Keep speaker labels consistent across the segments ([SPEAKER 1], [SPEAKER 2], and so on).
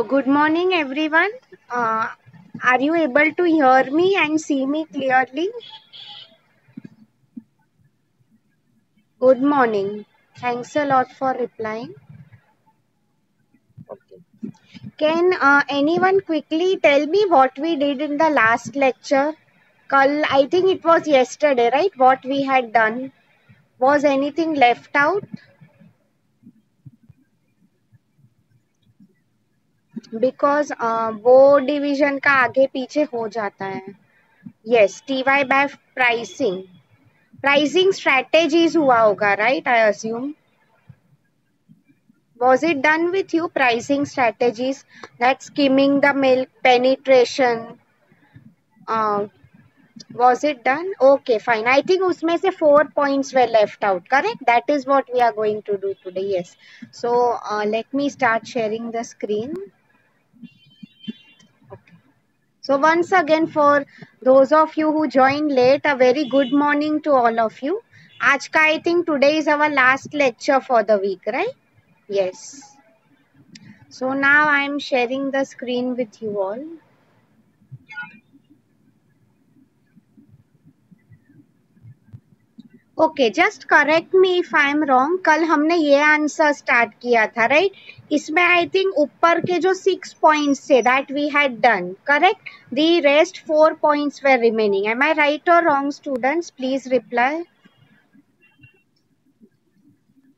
[SPEAKER 1] Good morning, everyone. Uh, are you able to hear me and see me clearly? Good morning. Thanks a lot for replying. Okay. Can anyone quickly tell me what we did in the last lecture? I think it was yesterday, right? What we had done. Was anything left out? Because वो division का आगे पीछे हो जाता है. Yes, TY by pricing. Pricing strategies हुआ होगा, right? I assume. Was it done with you? Pricing strategies, that skimming the milk, penetration. Uh, was it done? Okay, fine. I think उसमें से 4 points were left out. Correct? That is what we are going to do today. Yes. So let me start sharing the screen. Okay. So once again, for those of you who joined late, a very good morning to all of you. आज का I think today is our last lecture for the week, right? Yes. So now I am sharing the screen with you all. Okay, just correct me if I am wrong. कल हमने ये answer start किया था, right? इसमें I think ऊपर के जो 6 points थे that we had done, correct? The rest 4 points were remaining. Am I right और wrong students? Please reply.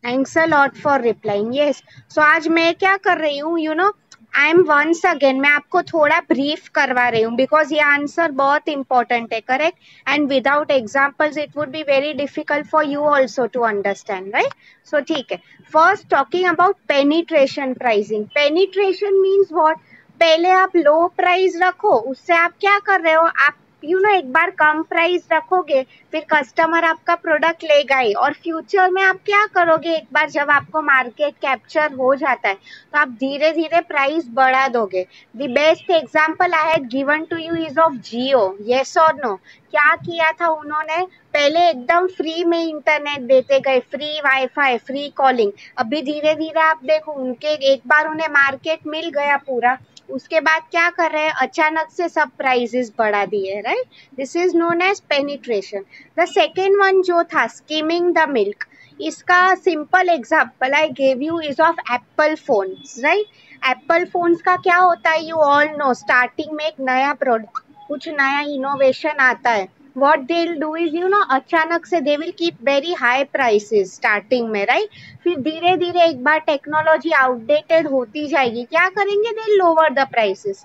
[SPEAKER 1] Thanks a lot for replying. Yes. So आज मैं क्या कर रही हूँ, you know, I am once again, मैं आपको थोड़ा ब्रीफ करवा रही हूँ बिकॉज ये आंसर बहुत इंपॉर्टेंट है, correct? And without examples it would be very difficult for you also to understand, right? So ठीक है. First talking about penetration pricing. Penetration means what? पहले आप लो प्राइस रखो, उससे आप क्या कर रहे हो, आप एक बार कम प्राइस रखोगे, फिर कस्टमर आपका प्रोडक्ट लेगा ही, और फ्यूचर में आप क्या करोगे, एक बार जब आपको मार्केट कैप्चर हो जाता है तो आप धीरे धीरे प्राइस बढ़ा दोगे. The best example I had given to you is of Jio. Yes और नो? क्या किया था उन्होंने? पहले एकदम फ्री में इंटरनेट देते गए, फ्री वाईफाई, फ्री कॉलिंग. अभी धीरे धीरे आप देखो, उनके एक बार उन्हें मार्केट मिल गया पूरा, उसके बाद क्या कर रहे हैं, अचानक से सब प्राइसेस बढ़ा दिए, right? This is known as penetration. The second one जो था स्किमिंग द मिल्क, इसका simple example I gave you is of Apple phones, right? Apple phones का क्या होता है, यू ऑल नो, स्टार्टिंग में एक नया प्रोडक्ट, कुछ नया इनोवेशन आता है, what they'll do is, अचानक से they will keep very high prices starting में, राइट? फिर धीरे धीरे एक बार टेक्नोलॉजी आउटडेटेड होती जाएगी, क्या करेंगे, they lower the prices.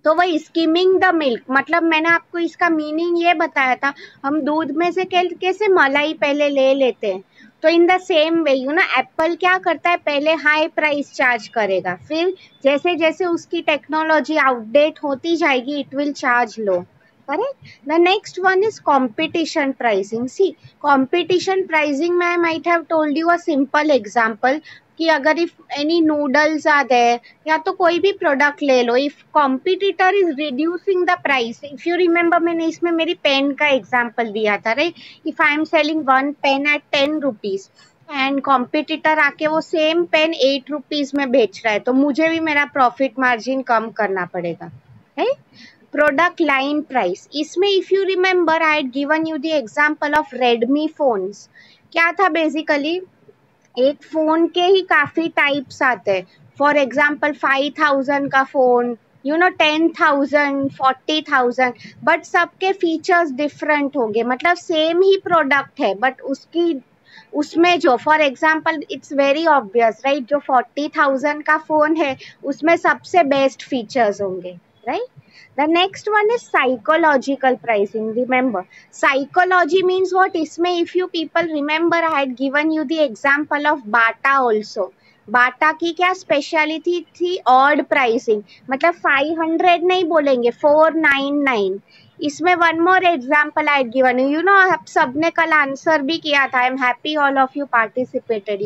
[SPEAKER 1] तो वही स्किमिंग द मिल्क, मतलब मैंने आपको इसका मीनिंग ये बताया था, हम दूध में से कैसे मलाई पहले ले लेते हैं, तो in the same way Apple क्या करता है, पहले हाई प्राइस चार्ज करेगा, फिर जैसे जैसे उसकी टेक्नोलॉजी आउटडेट होती जाएगी it will charge low, correct? The next one is competition pricing. See, competition pricing में I might have told you a simple example कि अगर if any noodles are there या तो कोई भी प्रोडक्ट ले लो, if competitor is reducing the price, if you remember मैंने इसमें मेरी पेन का एग्जाम्पल दिया था, right? if I am selling one pen at 10 rupees and competitor आके वो सेम पेन 8 रुपीज में बेच रहा है, तो मुझे भी मेरा प्रॉफिट मार्जिन कम करना पड़ेगा, है? प्रोडक्ट लाइन प्राइस, इसमें if you remember I had given you the example of Redmi phones. क्या था बेसिकली, एक फोन के ही काफी टाइप्स आते हैं. फॉर एग्जांपल 5000 का फोन, 10,000, 40,000, बट सबके फीचर्स डिफरेंट होंगे, मतलब सेम ही प्रोडक्ट है बट उसमें जो, for example it's very obvious, right? जो 40,000 का फोन है उसमें सबसे बेस्ट फीचर्स होंगे, right? The next one is psychological pricing. Remember, psychology means what? इसमें if you people remember, I had given you the example of Bata also. बाटा की क्या speciality थी, ऑड प्राइसिंग, मतलब 500 नहीं बोलेंगे, 499. इसमें one more example I given you know, आप सबने कल आंसर भी किया था, I am happy all of you participated.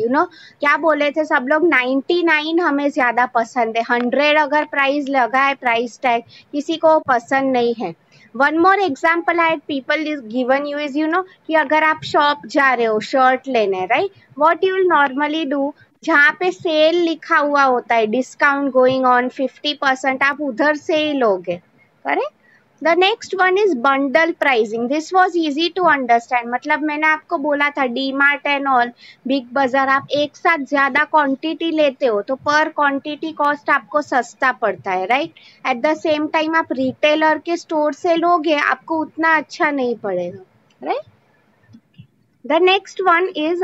[SPEAKER 1] क्या बोले थे सब लोग, 99 हमें ज्यादा पसंद है, 100 अगर प्राइस लगा है, प्राइस टैग, किसी को पसंद नहीं है. One more example I people is given you is कि अगर आप शॉप जा रहे हो शर्ट लेने, right? What you will normally do, जहाँ पे सेल लिखा हुआ होता है, डिस्काउंट गोइंग ऑन 50%, आप उधर से ही लोगे, correct. The next one is bundle pricing. This was easy to understand, मतलब मैंने आपको बोला था डी मार्ट एंड ऑल, बिग बाजार, आप एक साथ ज्यादा क्वांटिटी लेते हो तो पर क्वांटिटी कॉस्ट आपको सस्ता पड़ता है, right. Eight the same time आप रिटेलर के स्टोर से लोगे, आपको उतना अच्छा नहीं पड़ेगा, right. The next one is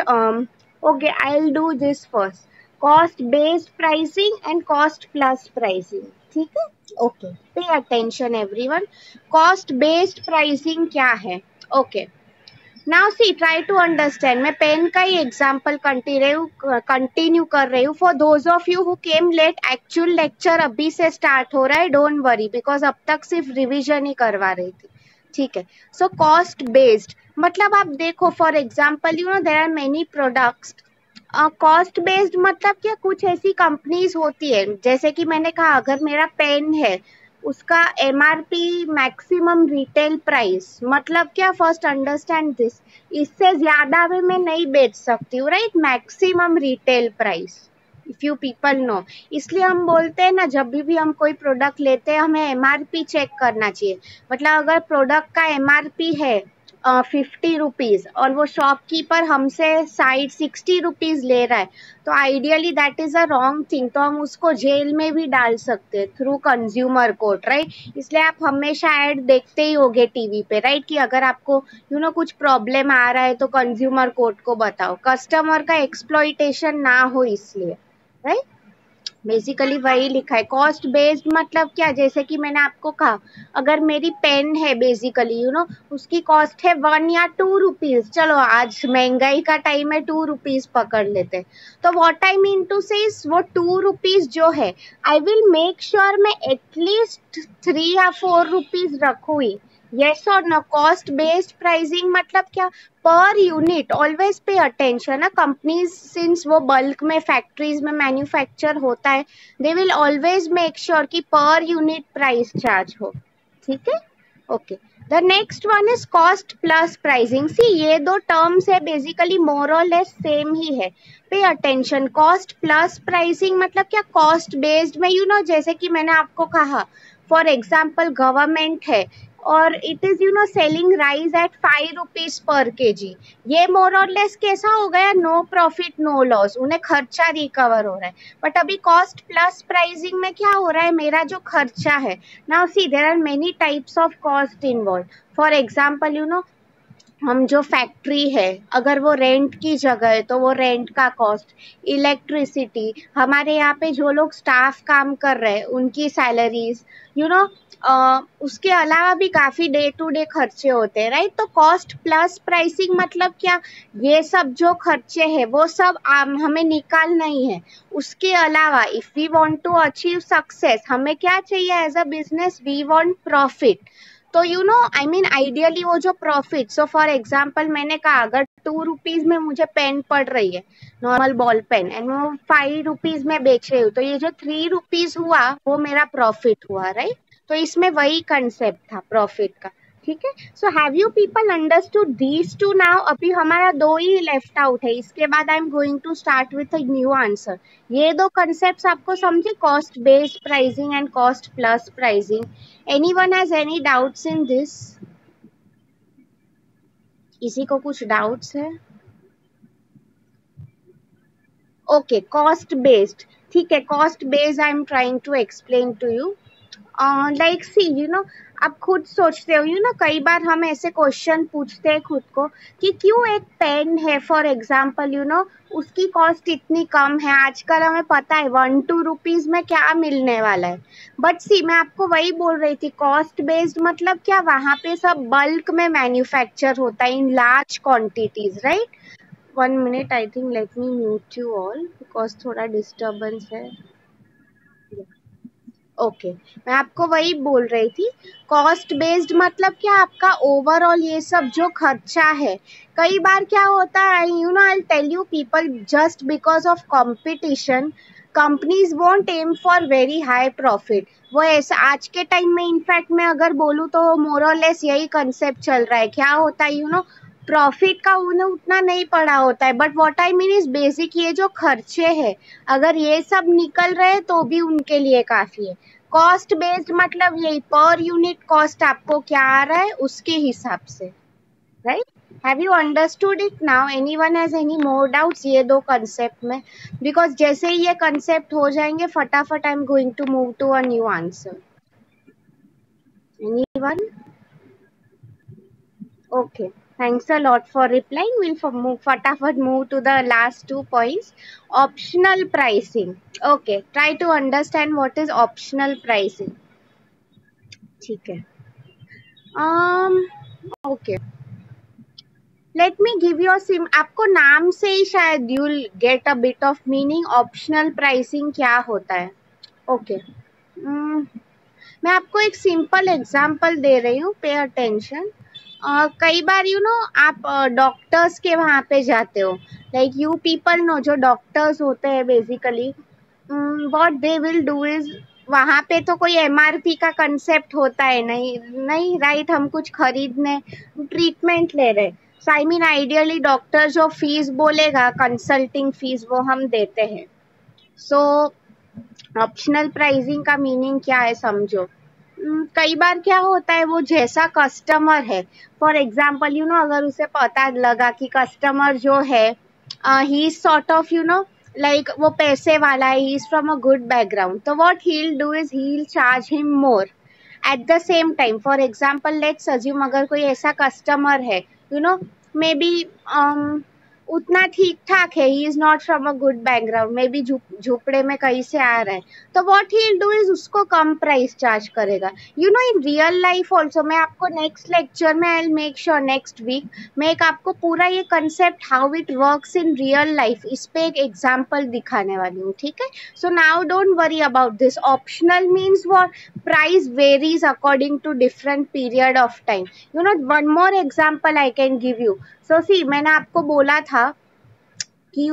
[SPEAKER 1] okay, I'll do this first. Cost based pricing and cost plus pricing. ठीक है? Okay. Pay attention everyone. Cost based pricing क्या है? Okay. Now see, try to understand. मैं पेन का ही example continue कर रही हूँ. For those of you who came late, actual lecture अभी से स्टार्ट हो रहा है, डोंट वरी, बिकॉज अब तक सिर्फ रिविजन ही करवा रही थी, ठीक है। सो कॉस्ट बेस्ड मतलब आप देखो, for example you know there are many products. Cost based मतलब क्या, कुछ ऐसी कंपनीज होती है, जैसे कि मैंने कहा अगर मेरा पेन है उसका एमआरपी मैक्सिमम रिटेल प्राइस, मतलब क्या, फर्स्ट अंडरस्टैंड दिस, इससे ज्यादा भी मैं नहीं बेच सकती हूँ, right, maximum retail price, if you people no. इसलिए हम बोलते हैं ना, जब भी हम कोई प्रोडक्ट लेते हैं हमें एमआरपी चेक करना चाहिए। मतलब अगर प्रोडक्ट का एमआरपी है 50 रुपीज और वो शॉपकीपर हमसे 60 रुपीज ले रहा है, तो ideally that is a wrong thing, तो हम उसको जेल में भी डाल सकते हैं थ्रू कंज्यूमर कोर्ट, राइट। इसलिए आप हमेशा ऐड देखते ही होगे टीवी पे, राइट, कि अगर आपको कुछ प्रॉब्लम आ रहा है तो कंज्यूमर कोर्ट को बताओ, कस्टमर का एक्सप्लॉइटेशन ना हो इसलिए, राइट। बेसिकली वही लिखा है। कॉस्ट बेस्ड मतलब क्या, जैसे कि मैंने आपको कहा अगर मेरी पेन है बेसिकली उसकी कॉस्ट है 1 या 2 रुपीज, चलो आज महंगाई का टाइम है 2 रुपीज पकड़ लेते, तो व्हाट आई मीन टू से वो 2 रुपीज जो है आई विल मेक श्योर मैं एटलीस्ट 3 या 4 रुपीज रखूँ ही, यस और नो। कॉस्ट बेस्ड प्राइसिंग मतलब क्या, per unit, always pay attention, companies since वो बल्क में फैक्ट्रीज में मैन्युफैक्चर होता है, they will always make sure कि पर यूनिट प्राइस चार्ज हो, ठीक है, okay. The next one is cost plus pricing. See ये दो टर्म्स है बेसिकली मोर और लेस सेम ही है, pay attention. Cost plus pricing मतलब क्या, कॉस्ट बेस्ड में जैसे कि मैंने आपको कहा फॉर एग्जाम्पल गवर्नमेंट है और it is selling rice at 5 rupees per KG, ये मोर और लेस कैसा हो गया, नो प्रॉफिट नो लॉस, उन्हें खर्चा रिकवर हो रहा है। बट अभी कॉस्ट प्लस प्राइसिंग में क्या हो रहा है, मेरा जो खर्चा है, now see there are many types of cost involve. For example हम जो फैक्ट्री है अगर वो रेंट की जगह है तो वो रेंट का कॉस्ट, इलेक्ट्रिसिटी, हमारे यहाँ पे जो लोग स्टाफ काम कर रहे हैं उनकी सैलरीज, उसके अलावा भी काफी डे टू डे खर्चे होते हैं, राइट। तो कॉस्ट प्लस प्राइसिंग मतलब क्या, ये सब जो खर्चे हैं वो सब हमें निकालना ही है। उसके अलावा if we want to achieve success, हमें क्या चाहिए as a business, we want profit. तो आई मीन आइडियली वो जो प्रॉफिट, सो फॉर एग्जाम्पल मैंने कहा अगर 2 रुपीज में मुझे पेन पड़ रही है, नॉर्मल बॉल पेन, एंड वो 5 रुपीज में बेच रही हूँ, तो ये जो 3 रुपीज हुआ वो मेरा प्रॉफिट हुआ, राइट। तो इसमें वही कंसेप्ट था प्रॉफिट का, ठीक है। So have you people understood these two now? अभी हमारा 2 ही लेफ्ट आउट है, इसके बाद I am going to start with a new answer. ये 2 कंसेप्ट आपको समझे, cost based pricing and cost plus pricing. Anyone has any doubts in this? किसी को कुछ डाउट्स है? ओके, कॉस्ट बेस्ड, ठीक है, cost based I am trying to explain to you. Like see आप खुद सोचते हो कई बार हम ऐसे क्वेश्चन पूछते हैं खुद को कि क्यों एक पेन है फॉर एग्जाम्पल उसकी कॉस्ट इतनी कम है, आजकल हमें पता है 1-2 रुपीज में क्या मिलने वाला है। बट सी मैं आपको वही बोल रही थी, कॉस्ट बेस्ड मतलब क्या, वहां पे सब बल्क में मैन्युफैक्चर होता है in large quantities, right. 1 minute, I think let me mute you all because थोड़ा डिस्टर्बेंस है। ओके, मैं आपको वही बोल रही थी, कॉस्ट बेस्ड मतलब क्या, आपका ओवरऑल ये सब जो खर्चा है, कई बार क्या होता है I tell you people, just because of competition companies won't aim for very high profit. वो ऐसा आज के टाइम में इनफैक्ट मैं अगर बोलूँ तो मोर और लेस यही कंसेप्ट चल रहा है, क्या होता है प्रॉफिट का उन्हें उतना नहीं पड़ा होता है, but what I mean is basic ये जो खर्चे हैं अगर ये सब निकल रहे तो भी उनके लिए काफी है। कॉस्ट बेस्ड मतलब यही पर यूनिट कॉस्ट आपको क्या आ रहा है उसके हिसाब से, right? Have you understood it now? Anyone has any more doubts ये दो कंसेप्ट में? बिकॉज जैसे ही ये कंसेप्ट हो जाएंगे फटाफट I am going to move to a new answer. Anyone? Okay, thanks a lot for replying. We'll fatafat move to the last 2 points. Optional pricing. Okay, try to understand what is optional pricing. ठीक है. Okay. Let me give you a आपको नाम से ही शायद you'll get a bit of meaning. Optional pricing क्या होता है? Okay. मैं आपको एक सिंपल एग्जांपल दे रही हूँ, पे अटेंशन। कई बार आप डॉक्टर्स के वहाँ पे जाते हो, लाइक यू पीपल नो जो डॉक्टर्स होते हैं basically what they will do is वहाँ पे तो कोई एमआरपी का कंसेप्ट होता है नहीं नहीं, राइट? हम कुछ खरीदने ट्रीटमेंट ले रहे, सो आई मीन आइडियली डॉक्टर जो फीस बोलेगा कंसल्टिंग फीस वो हम देते हैं। सो ऑप्शनल प्राइसिंग का मीनिंग क्या है समझो। कई बार क्या होता है वो जैसा कस्टमर है, फॉर एग्जाम्पल अगर उसे पता लगा कि कस्टमर जो है he is sort of like वो पैसे वाला है, he is from a good background, तो what he will do is he will charge him more at the same time. For example let's assume अगर कोई ऐसा कस्टमर है मे बी उतना ठीक ठाक है, he is not from a good background, maybe झुपड़े में कहीं से आ रहा है, तो what he will do is उसको कम प्राइस चार्ज करेगा। इन रियल लाइफ ऑल्सो मैं आपको नेक्स्ट लेक्चर में I will make sure next week मैं एक आपको पूरा ये concept how it works in real life इस पे एक एग्जाम्पल दिखाने वाली हूँ, ठीक है? So now don't worry about this. Optional means what? Price varies according to different period of time. One more example I can give you. So see मैंने आपको बोला था कि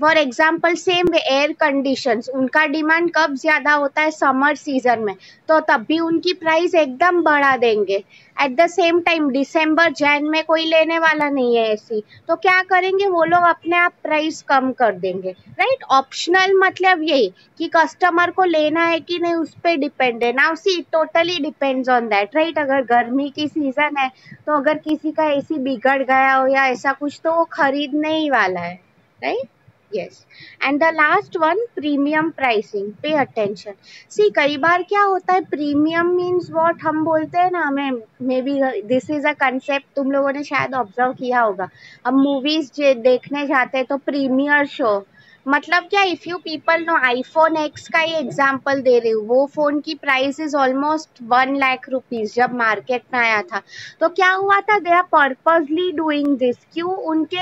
[SPEAKER 1] for example same air conditions उनका demand कब ज्यादा होता है? समर सीजन में, तो तब भी उनकी प्राइस एकदम बढ़ा देंगे। एट द सेम टाइम दिसंबर जैन में कोई लेने वाला नहीं है ऐसी, तो क्या करेंगे वो लोग अपने आप प्राइस कम कर देंगे, राइट? ऑप्शनल मतलब यही कि कस्टमर को लेना है कि नहीं उस पर डिपेंड है। Now C totally depends on that, right? अगर गर्मी की सीजन है तो अगर किसी का एसी बिगड़ गया हो या ऐसा कुछ तो वो खरीदने ही वाला है, right? yes and the last one premium pricing, pay attention। see कई बार क्या होता है प्रीमियम मीन्स व्हाट हम बोलते हैं ना, हमें may be this is a concept तुम लोगों ने शायद ऑब्जर्व किया होगा। हम मूवीज देखने जाते हैं तो प्रीमियर शो मतलब क्या? If you people know iPhone X का ही एग्जांपल दे रही हूँ, वो फोन की price is almost 1 lakh rupees जब मार्केट में आया था। तो क्या हुआ था? They are purposely doing this, क्यों? उनके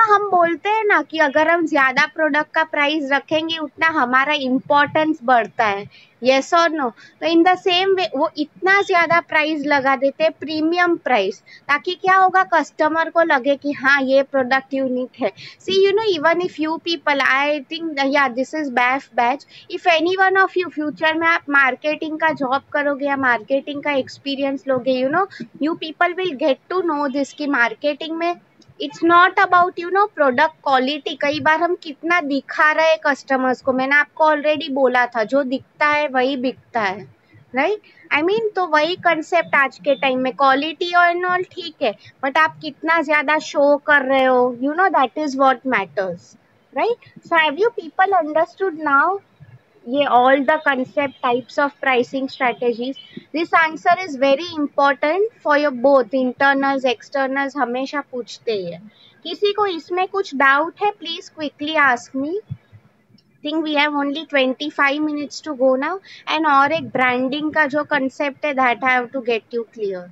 [SPEAKER 1] हम बोलते हैं ना कि अगर हम ज्यादा प्रोडक्ट का प्राइस रखेंगे उतना हमारा इम्पोर्टेंस बढ़ता है, यस और नो? तो इन द सेम वे वो इतना ज्यादा प्राइस लगा देते हैं, प्रीमियम प्राइस, ताकि क्या होगा? कस्टमर को लगे कि हाँ ये प्रोडक्ट यूनिक है। See even if you people I think yeah this is बैफ batch, if any one of you future में आप मार्केटिंग का जॉब करोगे या मार्केटिंग का एक्सपीरियंस लोगे, you people will get to know this कि मार्केटिंग में it's not about product quality. कई बार हम कितना दिखा रहे हैं कस्टमर्स को, मैंने आपको ऑलरेडी बोला था जो दिखता है वही बिकता है, राइट? आई मीन तो वही कंसेप्ट आज के टाइम में क्वालिटी और ऑल ठीक है, बट आप कितना ज्यादा शो कर रहे हो, that is what matters, right? So have you people understood now ये all the concept types of pricing strategies? this answer is very important for your both internals externals, हमेशा पूछते ही है। किसी को इसमें कुछ डाउट है please quickly ask me. Think we have only 25 minutes to go now and और एक ब्रांडिंग का जो कंसेप्ट है that I have to get you clear.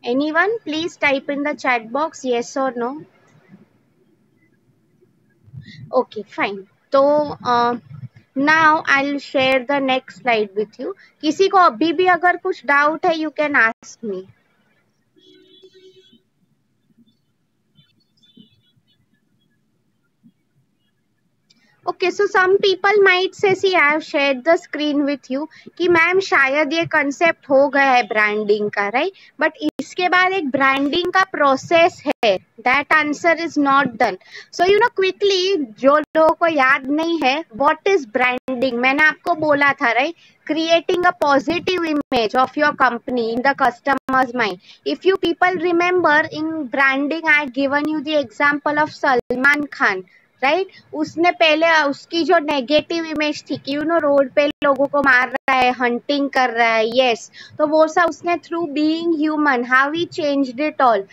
[SPEAKER 1] Anyone please type in the chat box yes or no। okay fine, तो now I will share the next slide with you. किसी को अभी भी अगर कुछ डाउट है you can ask me. Okay, so some people might say see I have shared the screen with you कि ma'am शायद ये कंसेप्ट हो गया है ब्रांडिंग का, राइट, बट इसके बाद एक ब्रांडिंग का प्रोसेस है, that answer is not done. So you know quickly, जो लोगों को याद नहीं है व्हाट इज ब्रांडिंग, मैंने आपको बोला था, right, creating a positive image of your company in the customer's mind. If you people remember, in branding I had given you the example of Salman Khan, right, उसने पहले उसकी जो negative image थी कि यू नो रोड पे लोगों को मार रहा है, हंटिंग कर रहा है, यस, तो वो सब उसने through being human how he changed it all.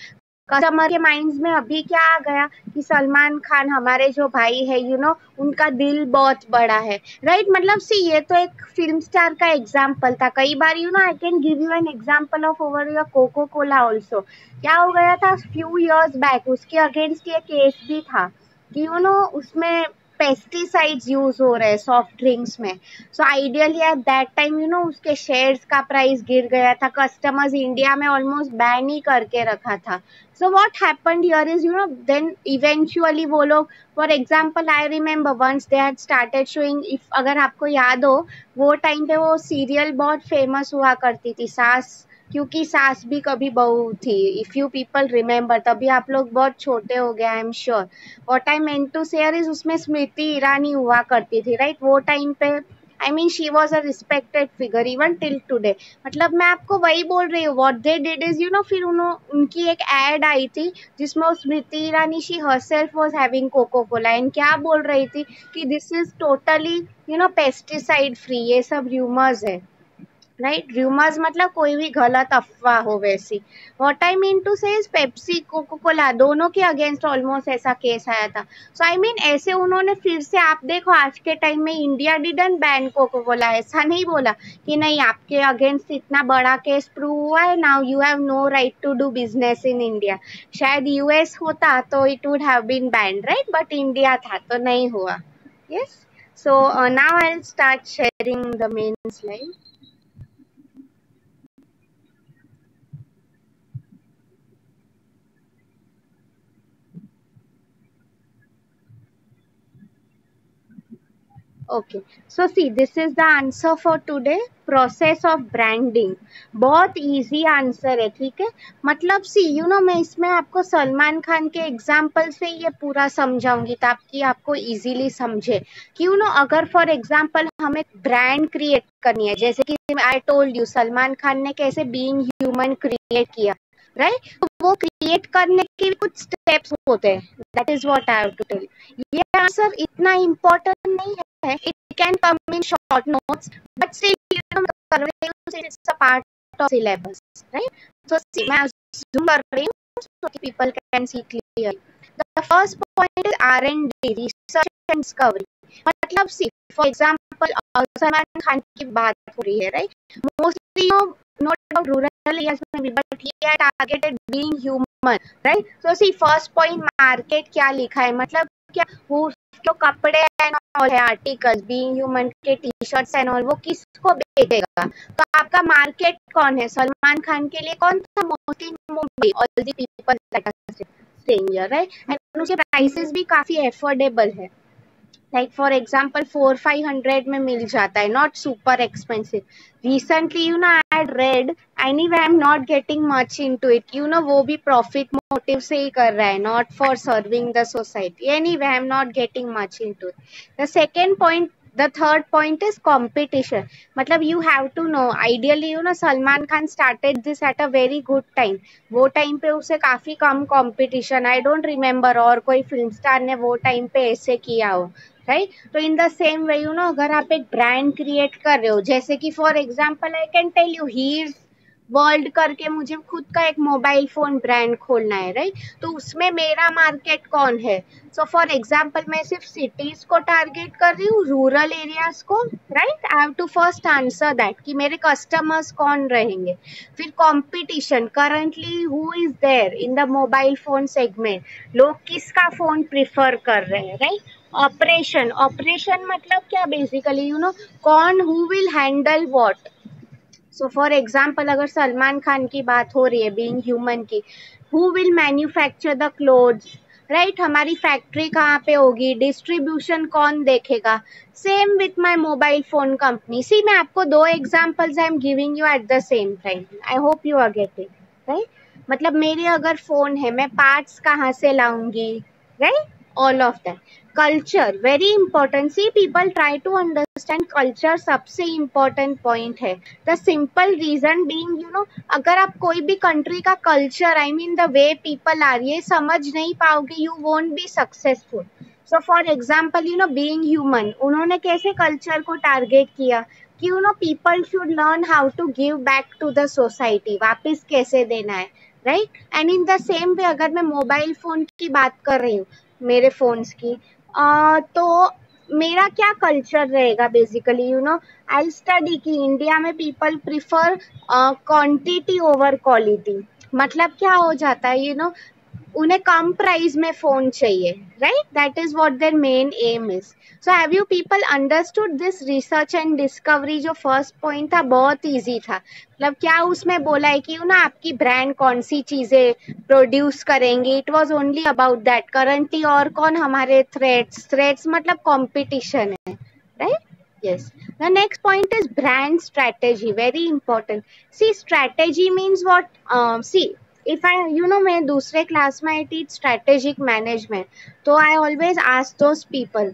[SPEAKER 1] Customer के माइंड्स में अभी क्या आ गया कि सलमान खान हमारे जो भाई है, यू नो, उनका दिल बहुत बड़ा है, राइट. मतलब सी, ये तो एक फिल्म स्टार का एग्जाम्पल था. कई बार you know I can give you an example of over your Coca Cola also. क्या हो गया था फ्यू इयर्स बैक, उसके अगेंस्ट ये केस भी था कि यू नो उसमें पेस्टिसाइड्स यूज हो रहे हैं सॉफ्ट ड्रिंक्स में. So ideally at that time you know उसके शेयर्स का प्राइस गिर गया था, कस्टमर्स इंडिया में ऑलमोस्ट बैन ही करके रखा था. So what happened here is you know then eventually वो लोग, for example I remember once they had started showing, if अगर आपको याद हो वो टाइम पे वो सीरियल बहुत फेमस हुआ करती थी, सास क्योंकि सास भी कभी बहू थी, इफ यू पीपल रिमेम्बर. तभी आप लोग बहुत छोटे हो गए, I am sure. What I meant to share is उसमें स्मृति ईरानी हुआ करती थी, राइट. वो टाइम पे I mean she was a respected figure even till today. मतलब मैं आपको वही बोल रही हूँ, what they did is you know, फिर उनकी एक एड आई थी जिसमें वो Smriti Irani she herself was having Coca Cola and क्या बोल रही थी कि this is totally you know pesticide free. ये सब र्यूमर्स है, राइट. रूमर्स मतलब कोई भी गलत अफवाह हो वैसी. व्हाट आई मीन टू से इज पेप्सी कोको कोला दोनों के अगेंस्ट ऑलमोस्ट ऐसा केस आया था. सो आई मीन ऐसे उन्होंने फिर से, आप देखो आज के टाइम में India didn't ban Coca Cola, ऐसा नहीं बोला कि नहीं आपके अगेंस्ट इतना बड़ा केस प्रूव हुआ है, now you have no right to do business in India. शायद यूएस होता तो it would have been banned, right, but India था तो नहीं हुआ. Yes, so now I will start sharing the main slide. Okay, so see this is the answer for today, process of branding. बहुत easy answer है, ठीक है. मतलब सी you know मैं इसमें आपको सलमान खान के एग्जाम्पल से ये पूरा समझाऊंगी ताकि आपको इजीली समझे कि यू नो अगर फॉर एग्जाम्पल हमें ब्रांड क्रिएट करनी है, जैसे कि I told you Salman Khan ने कैसे बीइंग ह्यूमन क्रिएट किया, राइट. तो वो क्रिएट करने के भी कुछ स्टेप्स होते हैं, that is what I have to tell. ये आंसर इतना इम्पोर्टेंट नहीं है, it can come in short notes, but still you know it's a part of syllabus, right. So see, मैं zoom कर रही हूँ so that people can see clearly. The first point is R&D, research and discovery. मतलब see, for example Salman Khan की बात हो रही है, right, mostly you know not about rural areas maybe, but he had targeted being human, right. So see, first point market क्या लिखा है, मतलब क्या वो जो कपड़े एंड ऑल है, आर्टिकल्स बीइंग ह्यूमन के टी शर्ट्स एंड ऑल, वो किसको बेचेगा. तो आपका मार्केट कौन है, सलमान खान के लिए कौन था, mostly Mumbai, all the people that are staying here, right. And उसके प्राइसेस भी काफी एफोर्डेबल है, लाइक फॉर एग्जाम्पल 400-500 में मिल जाता है, not super expensive. Recently you know I had read, anyway I am not getting much into it, you know वो भी profit motive से ही कर रहा है, not for serving the society. Anyway I am not getting much into it. The second point, the third point is competition. मतलब you have to know, ideally you know Salman Khan started this at a very good time. वो time पे उसे काफी कम competition, I don't remember और कोई film star ने वो time पे ऐसे किया हो, राइट. तो in the same way you know अगर आप एक ब्रांड क्रिएट कर रहे हो, जैसे कि for example I can tell you here world करके मुझे खुद का एक मोबाइल फोन ब्रांड खोलना है, राइट. तो उसमें मेरा मार्केट कौन है. सो फॉर एग्जाम्पल मैं सिर्फ सिटीज को टारगेट कर रही हूँ, रूरल एरियाज को, right. I have to first answer that कि मेरे कस्टमर्स कौन रहेंगे. फिर competition, currently who is there in the mobile phone segment, लोग किसका फोन प्रिफर कर रहे हैं, राइट. ऑपरेशन, ऑपरेशन मतलब क्या बेसिकली यू नो कौन, who will handle what. So for example अगर सलमान खान की बात हो रही है बीइंग ह्यूमन की, who will manufacture the clothes, right, हमारी फैक्ट्री कहाँ पे होगी, डिस्ट्रीब्यूशन कौन देखेगा। Same with my mobile phone company. See मैं आपको दो examples I am giving you at the same time, I hope you are getting, right. मतलब मेरे अगर फोन है, मैं पार्ट्स कहाँ से लाऊंगी, right, all of that. Culture very important. See people try to understand culture, सबसे इंपॉर्टेंट पॉइंट है। The simple reason being, you know, अगर आप कोई भी कंट्री का culture, I mean the way people are, ये समझ नहीं पाओगे, you won't be successful. So for example, you know, being human, उन्होंने कैसे कल्चर को टारगेट किया कि you know people should learn how to give back to the society, वापस कैसे देना है, right. And in the same way अगर मैं मोबाइल फोन की बात कर रही हूँ, मेरे फोन्स की, तो मेरा क्या कल्चर रहेगा basically, you know, I study कि इंडिया में people prefer quantity over quality. मतलब क्या हो जाता है, यू नो, उन्हें कम प्राइस में फोन चाहिए, right, that is what their main aim is. So have you people understood this research and discovery? जो फर्स्ट पॉइंट था बहुत इजी था। मतलब क्या उसमें बोला है कि यू नो आपकी ब्रांड कौन सी चीजें प्रोड्यूस करेंगी, it was only about that. Currently और कौन हमारे थ्रेट्स मतलब कंपटीशन है, right. Yes. The next point is brand strategy. Very important. See, strategy means what? See, if I, you know, मैं दूसरे क्लास में I teach strategic management. तो I always ask those people,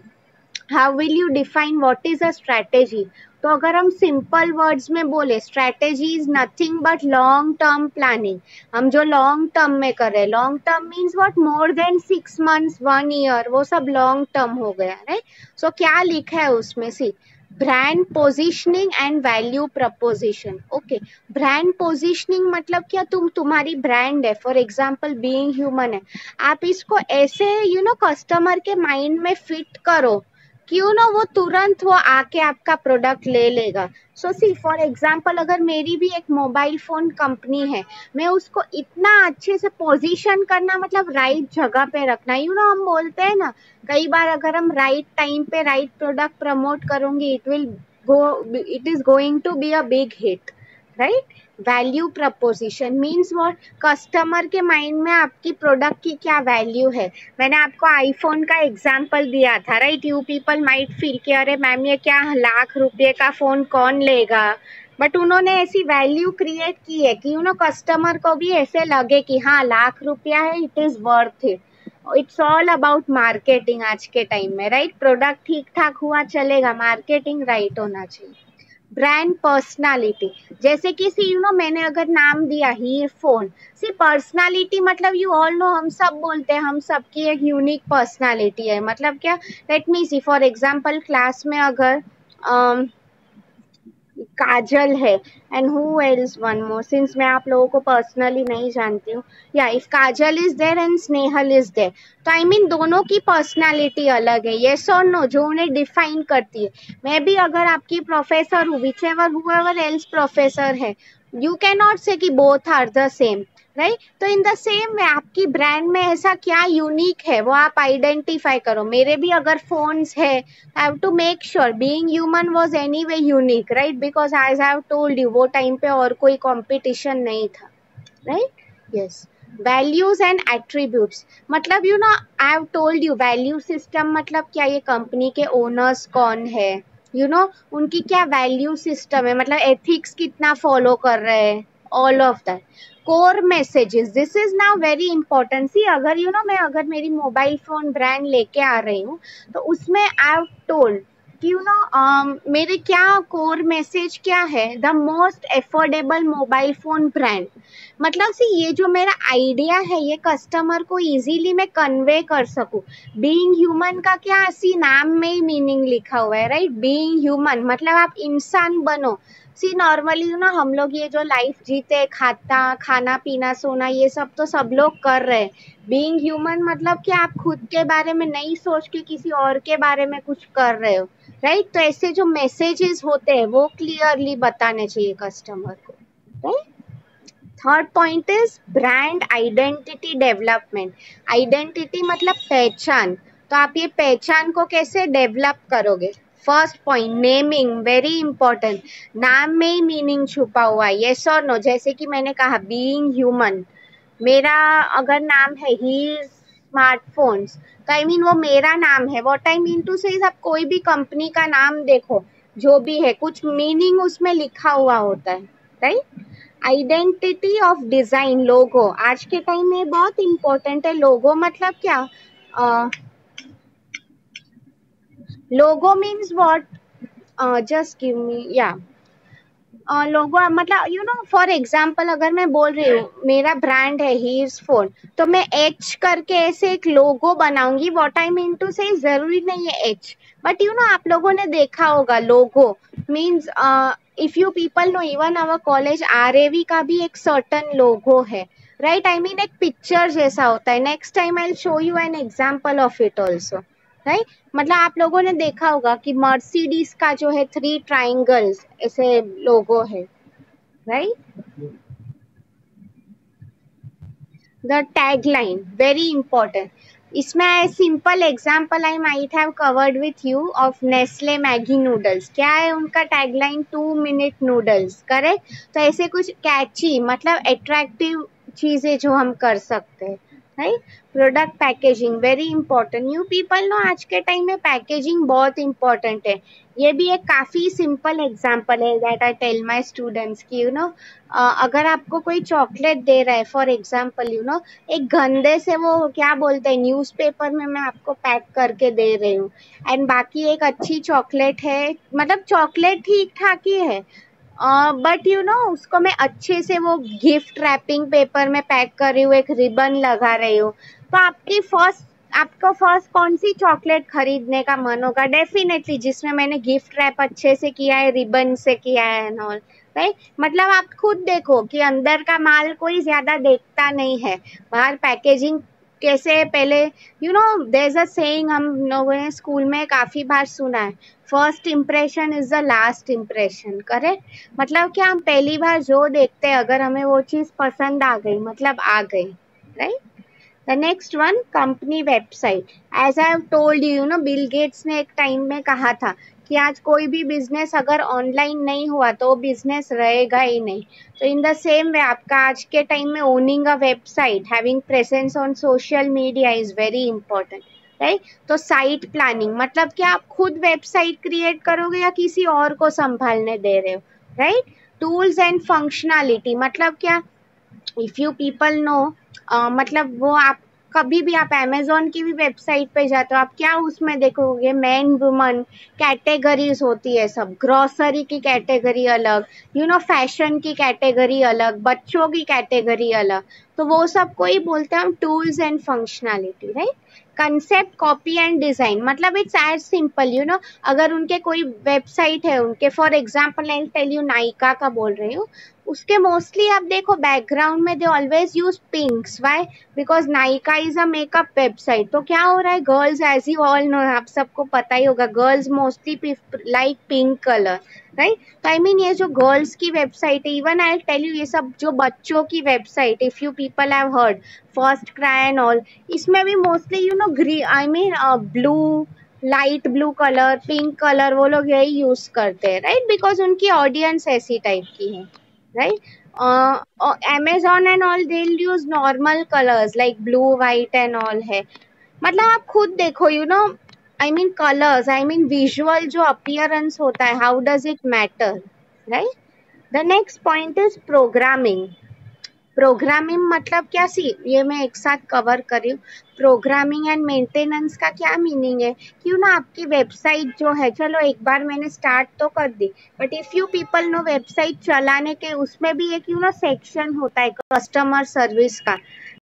[SPEAKER 1] how will you define what is a strategy? तो अगर हम simple words में बोले, strategy is nothing but long term planning. हम जो लॉन्ग टर्म में कर रहे हैं, long term means what, more than 6 months 1 year, वो सब लॉन्ग टर्म हो गया, राइट। सो क्या लिखा है उसमें, see, brand positioning and value proposition. Okay, brand positioning मतलब क्या, तुम्हारी ब्रांड है, फॉर एग्जाम्पल बीइंग ह्यूमन है, आप इसको ऐसे यू नो कस्टमर के माइंड में फिट करो क्यों ना वो तुरंत वो आके आपका प्रोडक्ट ले लेगा। सो सी फॉर एग्जाम्पल, अगर मेरी भी एक मोबाइल फोन कंपनी है, मैं उसको इतना अच्छे से पोजीशन करना, मतलब राइट जगह पे रखना, यू नो, हम बोलते हैं ना कई बार, अगर हम राइट टाइम पे राइट प्रोडक्ट प्रमोट करोगे, it is going to be a big hit, right. Value proposition means what, customer के माइंड में आपकी प्रोडक्ट की क्या वैल्यू है। मैंने आपको आईफोन का एग्जांपल दिया था, right. You people might feel कि अरे मैम ये क्या लाख रुपए का फोन कौन लेगा, बट उन्होंने ऐसी वैल्यू क्रिएट की है कि यू नो कस्टमर को भी ऐसे लगे कि हाँ लाख रुपया है, it is worth it. It's all about marketing आज के टाइम में, राइट। प्रोडक्ट ठीक ठाक हुआ चलेगा, मार्केटिंग राइट होना चाहिए। ब्रांड पर्सनालिटी, जैसे कि सी यू नो मैंने अगर नाम दिया ही फोन, सी पर्सनालिटी मतलब यू ऑल नो, हम सब बोलते हैं, हम सबकी एक यूनिक पर्सनालिटी है। मतलब क्या, let me see, for example class में अगर काजल है and who else one more, since मैं आप लोगों को पर्सनली नहीं जानती हूँ, या if Kajal is there and Snehal is there, तो आई मीन दोनों की पर्सनालिटी अलग है, येस और नो, जो उन्हें डिफाइन करती है। मैं भी अगर आपकी प्रोफेसर हूँ, whichever whoever else professor है, यू कैन नॉट से कि both are the same, right. तो इन द सेम वे आपकी ब्रांड में ऐसा क्या यूनिक है वो आप आइडेंटिफाई करो। मेरे भी अगर फोन्स है, I have to make sure being human was anyway unique, right? Because as I have told you, वो टाइम पे और कोई competition नहीं था, right? Yes. Values and attributes, मतलब you know I have told you value system मतलब क्या, ये कंपनी के ओनर्स कौन है, you know उनकी क्या वैल्यू सिस्टम है, मतलब एथिक्स कितना फॉलो कर रहे हैं, all of that. Core messages, this is now very important. See अगर यू नो मैं अगर मेरी मोबाइल फोन ब्रांड लेके आ रही हूँ, तो उसमें आई हैव टोल्ड कि यू नो मेरे क्या कोर मैसेज क्या है, the most affordable mobile phone brand. मतलब सी ये जो मेरा आइडिया है, ये कस्टमर को इजीली मैं कन्वे कर सकूं। बीइंग ह्यूमन का क्या, सी नाम में ही मीनिंग लिखा हुआ है, राइट। बीइंग ह्यूमन मतलब आप इंसान बनो। सी नॉर्मली यू ना हम लोग ये जो लाइफ जीते, खाना पीना सोना, ये सब तो सब लोग कर रहे हैं। बीइंग ह्यूमन मतलब कि आप खुद के बारे में नहीं सोच के किसी और के बारे में कुछ कर रहे हो, राइट। तो ऐसे जो मैसेजेस होते हैं वो क्लियरली बताने चाहिए कस्टमर को, right. Third point is brand identity development. Identity मतलब पहचान, तो आप ये पहचान को कैसे डेवलप करोगे। First point, naming, very important. नाम में ही मीनिंग छुपा हुआ है, येस और नो। जैसे कि मैंने कहा बीइंग ह्यूमन, मेरा अगर नाम है ही इज स्मार्टफोन्स, तो आई मीन वो मेरा नाम है. व्हाट आई मीन टू से आप कोई भी कंपनी का नाम देखो, जो भी है कुछ मीनिंग उसमें लिखा हुआ होता है, राइट. आइडेंटिटी ऑफ डिजाइन, लोगो आज के टाइम में बहुत इंपॉर्टेंट है. लोगो मतलब क्या? Logo means what? Just give me, या लोगो मतलब फॉर एग्जाम्पल अगर मैं बोल रही हूँ मेरा ब्रांड है हीज फोन, तो मैं एच करके ऐसे एक लोगो बनाऊंगी. व्हाट आई मीन टू से जरूरी नहीं है एच, बट आप लोगों ने देखा होगा logo means if you people know, even our college RAV का भी एक सर्टन लोगो है, राइट. आई मीन एक पिक्चर जैसा होता है. Next time I will show you an example of it also, right. मतलब आप लोगों ने देखा होगा कि मर्सिडीज का जो है 3 ट्राइंगल्स ऐसे लोगो है, right. The tagline very important. इसमें simple example I might have covered with you of Nestle Maggi noodles. क्या है उनका टैगलाइन? 2 minute noodles, correct. तो ऐसे कुछ कैची मतलब अट्रैक्टिव चीजें जो हम कर सकते हैं, right. Product packaging very important. You people no आज के टाइम में पैकेजिंग बहुत इंपॉर्टेंट है. ये भी एक काफी सिंपल एग्जांपल है that I tell my students की अगर आपको कोई चॉकलेट दे रहा है फॉर एग्जांपल एक गंदे से वो क्या बोलते हैं न्यूज़पेपर में मैं आपको पैक करके दे रही हूँ, एंड बाकी एक अच्छी चॉकलेट है, मतलब चॉकलेट ठीक ठाक ही है, बट उसको मैं अच्छे से वो गिफ्ट रैपिंग पेपर में पैक कर रही हूँ, एक रिबन लगा रही हूँ, तो आपको फर्स्ट कौन सी चॉकलेट खरीदने का मन होगा? डेफिनेटली जिसमें मैंने गिफ्ट रैप अच्छे से किया है, रिबन से किया है एंड ऑल, राइट. मतलब आप खुद देखो कि अंदर का माल कोई ज्यादा देखता नहीं है, बाहर पैकेजिंग कैसे पहले देयर इज अ सेइंग हम लोगों ने स्कूल में काफी बार सुना है, first impression is the last impression, correct. मतलब क्या हम पहली बार जो देखते हैं अगर हमें वो चीज पसंद आ गई मतलब आ गई, right. The next one company website. As I have told you Bill Gates ने एक टाइम में कहा था कि आज कोई भी बिजनेस अगर ऑनलाइन नहीं हुआ तो वो बिजनेस रहेगा ही नहीं. तो इन द सेम वे आपका आज के टाइम में owning a website, having presence on social media is very important, right. तो साइट प्लानिंग मतलब क्या आप खुद वेबसाइट क्रिएट करोगे या किसी और को संभालने दे रहे हो, राइट. टूल्स एंड फंक्शनैलिटी मतलब क्या? इफ यू पीपल नो मतलब वो आप कभी भी आप अमेजोन की भी वेबसाइट पे जाते हो, आप क्या उसमें देखोगे? मैन वुमन कैटेगरीज होती है, सब ग्रोसरी की कैटेगरी अलग, फैशन की कैटेगरी अलग, बच्चों की कैटेगरी अलग, तो वो सब को ही बोलते हैं हम tools and functionality, right. Concept copy and design मतलब इट्स एज सिंपल अगर उनके कोई वेबसाइट है उनके, for example I tell you Nykaa का बोल रही हूँ, उसके मोस्टली आप देखो बैकग्राउंड में they always use pinks. Why? Because Nykaa is a makeup website. तो क्या हो रहा है girls, as you all know, आप सबको पता ही होगा girls mostly like pink colour, right. तो आई मीन ये जो गर्ल्स की वेबसाइट है, इवन आई टेल यू ये सब जो बच्चों की website, if you people have heard first cry and all, इसमें भी mostly green I mean blue, light blue colour, pink colour वो लोग यही यूज करते हैं, राइट. बिकॉज उनकी ऑडियंस ऐसी टाइप की है, right. Amazon and all they'll use normal colors like blue, white and all है. मतलब आप खुद देखो I mean colors, I mean visual जो appearance होता है, how does it matter, right. The next point is programming. Programming मतलब क्या? सी ये मैं एक साथ कवर कर रही हूँ. प्रोग्रामिंग एंड मेंटेनेंस का क्या मीनिंग है? क्यों ना आपकी वेबसाइट जो है, चलो एक बार मैंने स्टार्ट तो कर दी, but if you people know website चलाने के उसमें भी एक सेक्शन होता है कस्टमर सर्विस का.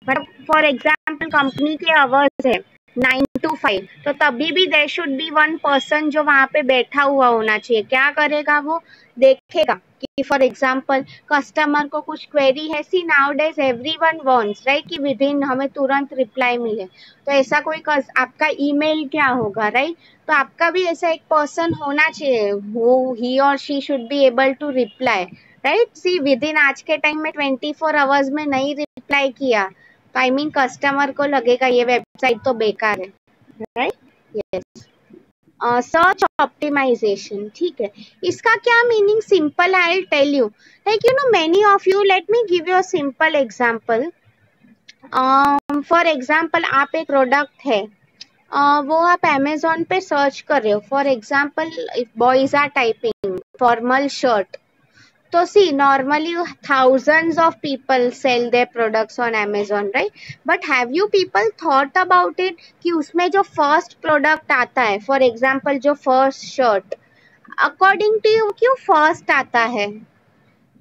[SPEAKER 1] बट फॉर एग्जाम्पल कंपनी के आवर्स है 9 to 5, तो तभी भी there should be one person जो वहां पे बैठा हुआ होना चाहिए. क्या करेगा? वो देखेगा कि फॉर एग्जाम्पल कस्टमर को कुछ क्वेरी है. See nowadays everyone wants, right, कि विद इन हमें तुरंत रिप्लाई मिले. तो ऐसा कोई आपका ईमेल क्या होगा, राइट. तो आपका भी ऐसा एक पर्सन होना चाहिए वो ही और she should be able to reply, right. See within आज के टाइम में 24 आवर्स में नहीं रिप्लाई किया तो आई मीन कस्टमर को लगेगा ये वेबसाइट तो बेकार है, राइट. यस. सर्च ऑप्टिमाइजेशन, ठीक है. इसका क्या meaning? Simple, I will tell you. Like many of you, let me give you a simple example. For example आप एक प्रोडक्ट है, वो आप अमेजोन पे सर्च कर रहे हो, for example if boys are typing formal shirt, तो see normally thousands of people sell their products on Amazon, right? But have you people thought about it कि उसमें जो फर्स्ट प्रोडक्ट आता है, फॉर एग्जाम्पल जो first shirt, according to you क्यों first आता है?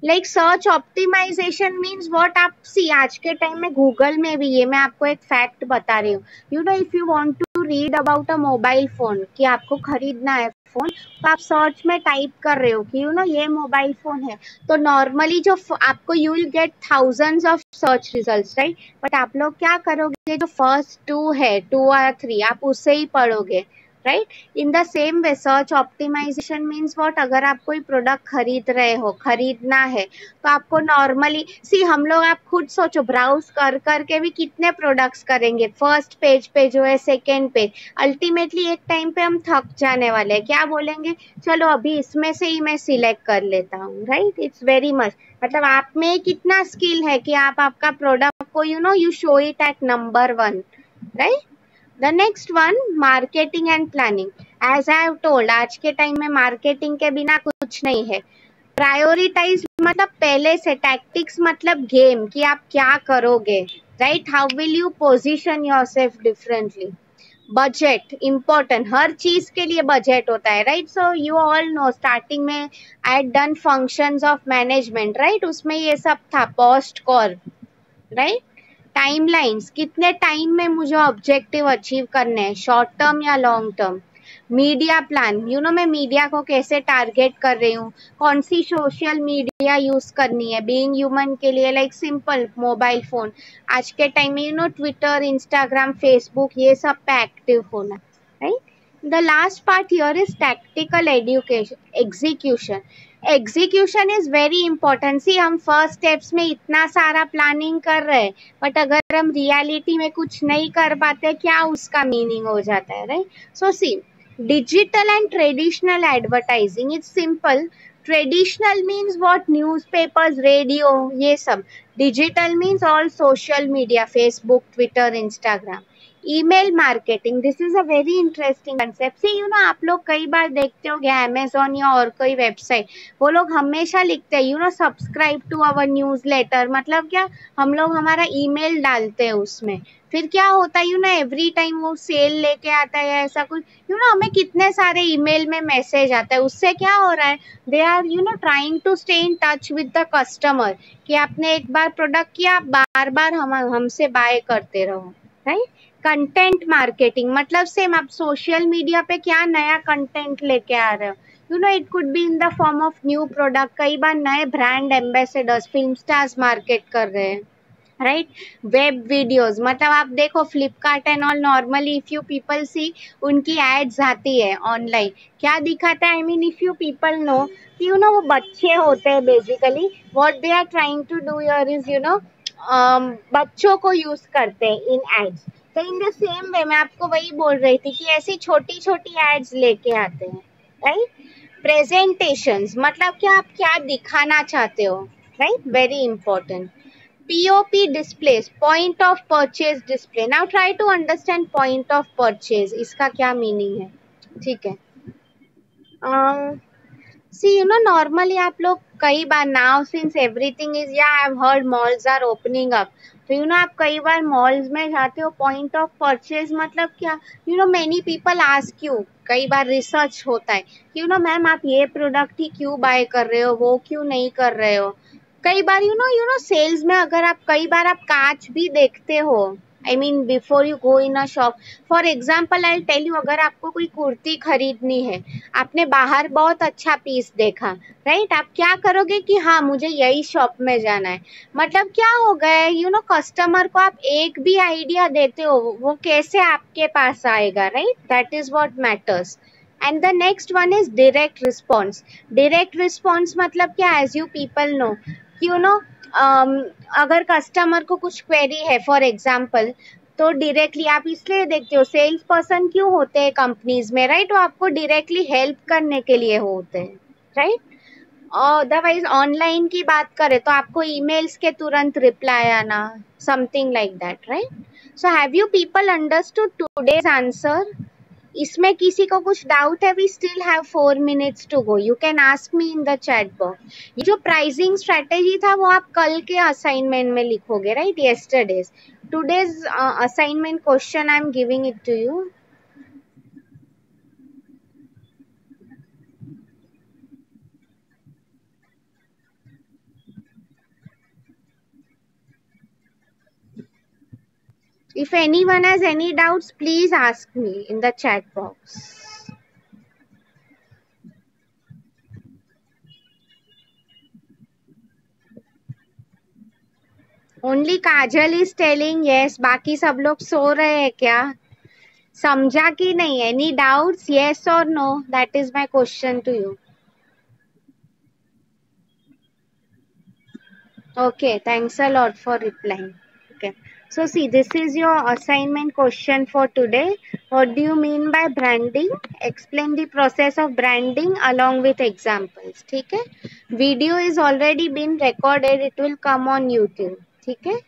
[SPEAKER 1] Like search optimization means what, आप सी आज के टाइम में गूगल में भी, ये मैं आपको एक फैक्ट बता रही हूँ, you know if you want to read about a mobile phone, कि आपको खरीदना है फोन, तो आप सर्च में टाइप कर रहे हो कि यू नो ये मोबाइल फोन है, तो नॉर्मली जो आपको you will get thousands of search results, right? But आप लोग क्या करोगे, जो फर्स्ट टू है, 2 or 3, आप उससे ही पढ़ोगे, right? In the same way search optimization means what, अगर आप कोई प्रोडक्ट खरीद रहे हो, खरीदना है, तो आपको नॉर्मली सी हम लोग, आप खुद सोचो, ब्राउज कर करके भी कितने प्रोडक्ट्स करेंगे, फर्स्ट पेज पे जो है, सेकेंड पेज, अल्टीमेटली एक टाइम पे हम थक जाने वाले हैं, क्या बोलेंगे, चलो अभी इसमें से ही मैं सिलेक्ट कर लेता हूँ, राइट? इट्स वेरी मच, मतलब आप में कितना स्किल है कि आप आपका प्रोडक्ट को you know you show it at number 1, right? The next one, marketing and planning. As I have told, आज के टाइम में मार्केटिंग के बिना कुछ नहीं है। प्रायोरिटाइज मतलब पहले से, टैक्टिक्स मतलब गेम, कि आप क्या करोगे, राइट? How will you position yourself differently. Budget important, हर चीज के लिए बजट होता है, right? So you all know, starting में I had done functions of management, right? उसमें ये सब था, पोस्ट कॉल, राइट? टाइमलाइंस, कितने टाइम में मुझे ऑब्जेक्टिव अचीव करने हैं, शॉर्ट टर्म या long term. Media plan, you know मैं मीडिया को कैसे टारगेट कर रही हूँ, कौन सी सोशल मीडिया यूज करनी है, बीइंग ह्यूमन के लिए लाइक सिंपल मोबाइल फोन, आज के टाइम में you know Twitter, Instagram, Facebook, ये सब पे एक्टिव होना, right? The last part here is tactical education execution. Execution is very important. See हम फर्स्ट स्टेप्स में इतना सारा प्लानिंग कर रहे हैं, बट अगर हम रियलिटी में कुछ नहीं कर पाते, क्या उसका मीनिंग हो जाता है, right? So see digital and traditional advertising, it's simple. Traditional means what, newspapers, radio, ये सब। Digital means all social media, Facebook, Twitter, Instagram. Email marketing, this is a very interesting concept. See you know आप लोग कई बार देखते होंगे Amazon या और कोई वेबसाइट, वो लोग हमेशा लिखते हैं you know subscribe to our newsletter, मतलब क्या, हम लोग हमारा ईमेल डालते हैं उसमें, फिर क्या होता है यू नो एवरी टाइम वो सेल लेके आता है या ऐसा कुछ, यू नो हमें कितने सारे ईमेल में मैसेज आता है, उससे क्या हो रहा है, they are you know trying to stay in touch with the customer, कि आपने एक बार प्रोडक्ट किया, बार बार हमसे बाय करते रहो, राइट? कंटेंट मार्केटिंग मतलब सेम, आप सोशल मीडिया पे क्या नया कंटेंट लेके आ रहे हो, you know it could be in the form of new product, कई बार नए brand ambassadors, film stars market कर रहे हैं, राइट? वेब वीडियोस मतलब आप देखो Flipkart and all, normally if you people see, उनकी एड्स आती है ऑनलाइन, क्या दिखाता है, I mean if you people no कि यू नो वो बच्चे होते हैं, basically what they are trying to do here is you know बच्चों को यूज करते हैं इन एड्स। तो इन द सेम वे मैं आपको वही बोल रही थी कि ऐसी छोटी छोटी एड्स लेके आते हैं, राइट? प्रेजेंटेशंस मतलब क्या, आप क्या दिखाना चाहते हो, right? Very important. POP displays, point of purchase display. Now try to understand point of purchase. इसका क्या मीनिंग है, ठीक है? सी यू नो नॉर्मली आप लोग कई बार, नाउ सिंस एवरीथिंग इज, या I have heard malls are opening up, तो यू नो आप कई बार मॉल्स में जाते हो, पॉइंट ऑफ परचेज मतलब क्या, you know many people ask you, कई बार रिसर्च होता है कि यू नो मैम आप ये प्रोडक्ट ही क्यों बाय कर रहे हो, वो क्यों नहीं कर रहे हो। कई बार यू नो सेल्स में अगर आप, कई बार आप कांच भी देखते हो, I mean before you go in a shop, for example I tell you, अगर आपको कोई कुर्ती खरीदनी है, आपने बाहर बहुत अच्छा पीस देखा, राइट? आप क्या करोगे कि हाँ मुझे यही शॉप में जाना है, मतलब क्या हो गया यू नो कस्टमर को आप एक भी आइडिया देते हो, वो कैसे आपके पास आएगा, right? That is what matters. And the next one is direct response. Direct response मतलब क्या, as you people know, you know अगर कस्टमर को कुछ क्वेरी है फॉर एग्जाम्पल, तो डायरेक्टली आप इसलिए देखते हो, सेल्स पर्सन क्यों होते हैं कंपनीज में, राइट? वो आपको डायरेक्टली हेल्प करने के लिए होते हैं, राइट? अदरवाइज ऑनलाइन की बात करें तो आपको ईमेल्स के तुरंत रिप्लाई आना, something like that, right? So have you people understood today's answer? इसमें किसी को कुछ डाउट है? We still have 4 minutes to go, you can ask me in the chat box. ये जो प्राइसिंग स्ट्रेटेजी था वो आप कल के असाइनमेंट में लिखोगे, right? Yesterday's, today's assignment question I am giving it to you. If anyone has any doubts, please ask me in the chat box. Only Kajal is telling yes. बाकी सब लोग सो रहे हैं क्या? समझा कि नहीं? Any doubts? Yes or no? That is my question to you. Okay, thanks a lot for replying. Okay. So see, this is your assignment question for today. What do you mean by branding? Explain the process of branding along with examples. ठीक है? Video is already been recorded. It will come on YouTube. ठीक है?